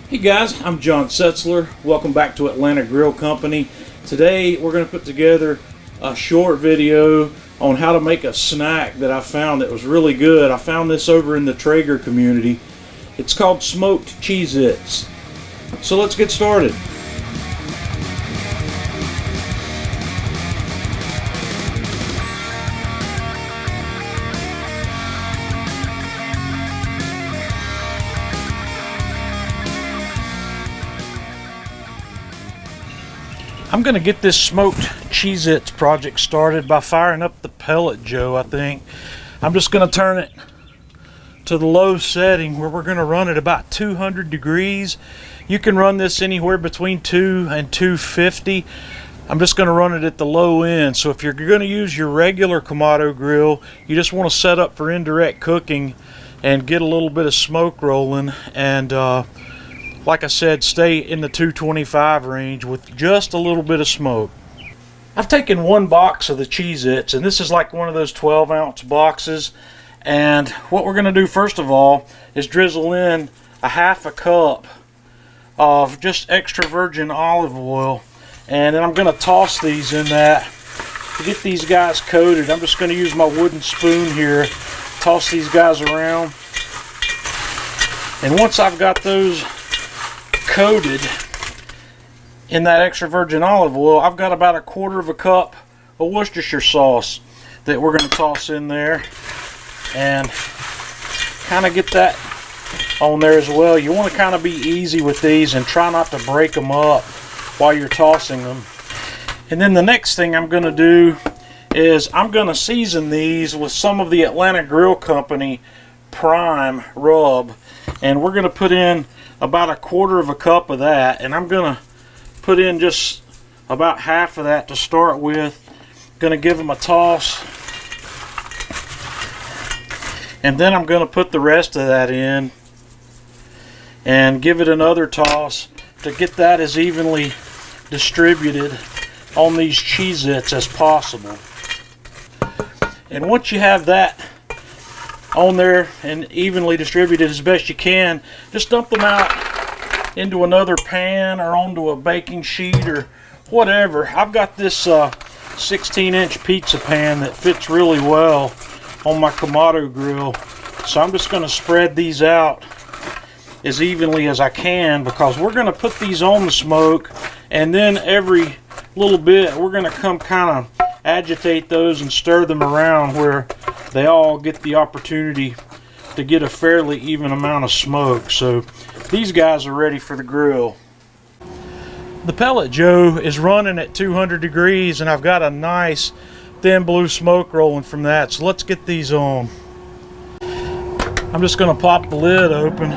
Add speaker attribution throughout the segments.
Speaker 1: Hey guys, I'm John Setzler. Welcome back to Atlanta Grill Company. Today we're going to put together a short video on how to make a snack that I found that was really good. I found this over in the Traeger community. It's called smoked Cheez Its. So let's get started. I'm going to get this smoked Cheez Its project started by firing up the Pellet Joe, I think. I'm just going to turn it to the low setting where we're going to run it about 200 degrees. You can run this anywhere between 2 and 250. I'm just going to run it at the low end. So if you're going to use your regular Kamado grill, you just want to set up for indirect cooking and get a little bit of smoke rolling, and like I said, stay in the 225 range with just a little bit of smoke. I've taken one box of the Cheez Its, and this is like one of those 12-ounce boxes. And what we're going to do first of all is drizzle in a half a cup of just extra virgin olive oil. And then I'm going to toss these in that to get these guys coated. I'm just going to use my wooden spoon here, toss these guys around. And once I've got those coated in that extra virgin olive oil, I've got about 1/4 cup of Worcestershire sauce that we're going to toss in there and kind of get that on there as well. You want to kind of be easy with these and try not to break them up while you're tossing them. And then the next thing I'm going to do is I'm going to season these with some of the Atlanta Grill Company prime rub, and we're going to put in about 1/4 cup of that, and I'm gonna put in just about half of that to start with. Gonna give them a toss, and then I'm gonna put the rest of that in and give it another toss to get that as evenly distributed on these Cheez Its as possible. And once you have that on there and evenly distributed as best you can, just dump them out into another pan or onto a baking sheet or whatever. I've got this 16-inch pizza pan that fits really well on my Kamado grill, so I'm just going to spread these out as evenly as I can, because we're going to put these on the smoke, and then every little bit we're going to come kind of agitate those and stir them around where they all get the opportunity to get a fairly even amount of smoke. So these guys are ready for the grill. The Pellet Joe is running at 200 degrees, and I've got a nice thin blue smoke rolling from that. So let's get these on. I'm just going to pop the lid open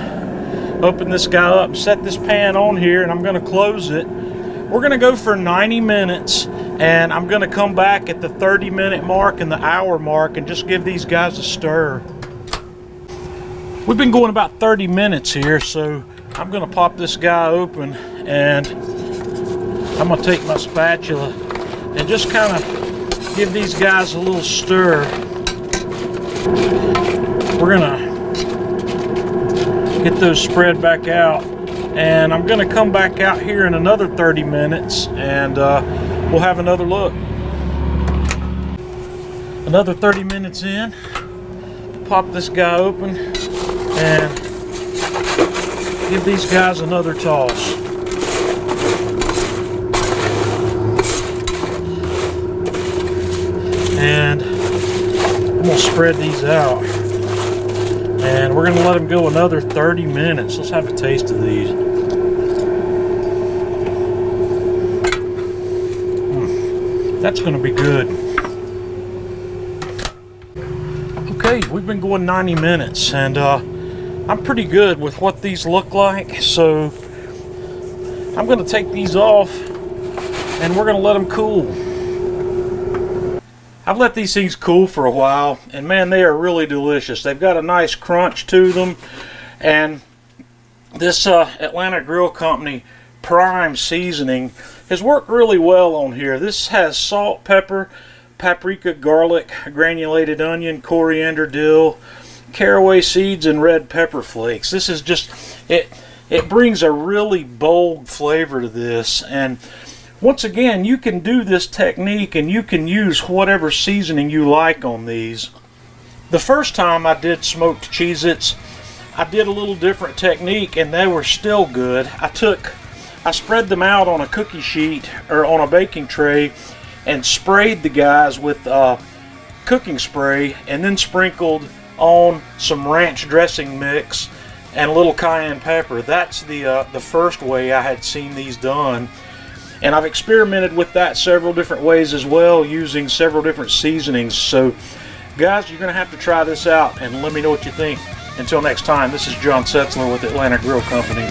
Speaker 1: this guy up, set this pan on here, and I'm going to close it. We're going to go for 90 minutes, and I'm going to come back at the 30-minute mark and the hour mark and just give these guys a stir. We've been going about 30 minutes here, so I'm going to pop this guy open, and I'm going to take my spatula and just kind of give these guys a little stir. We're going to get those spread back out, and I'm going to come back out here in another 30 minutes, and we'll have another look. Another 30 minutes in, pop this guy open and give these guys another toss. And I'm going to spread these out, and we're going to let them go another 30 minutes. Let's have a taste of these. That's going to be good. Okay, we've been going 90 minutes, and I'm pretty good with what these look like, so I'm going to take these off and we're going to let them cool. I've let these things cool for a while, and man, they are really delicious. They've got a nice crunch to them, and this Atlanta Grill Company prime seasoning has worked really well on here. This has salt, pepper, paprika, garlic, granulated onion, coriander, dill, caraway seeds, and red pepper flakes. This is just, it It brings a really bold flavor to this. And once again, you can do this technique and you can use whatever seasoning you like on these. The first time I did smoked Cheez Its, I did a little different technique and they were still good. I spread them out on a cookie sheet or on a baking tray and sprayed the guys with cooking spray, and then sprinkled on some ranch dressing mix and a little cayenne pepper. That's the first way I had seen these done. And I've experimented with that several different ways as well, using several different seasonings. So guys, you're going to have to try this out and let me know what you think. Until next time, this is John Setzler with Atlanta Grill Company.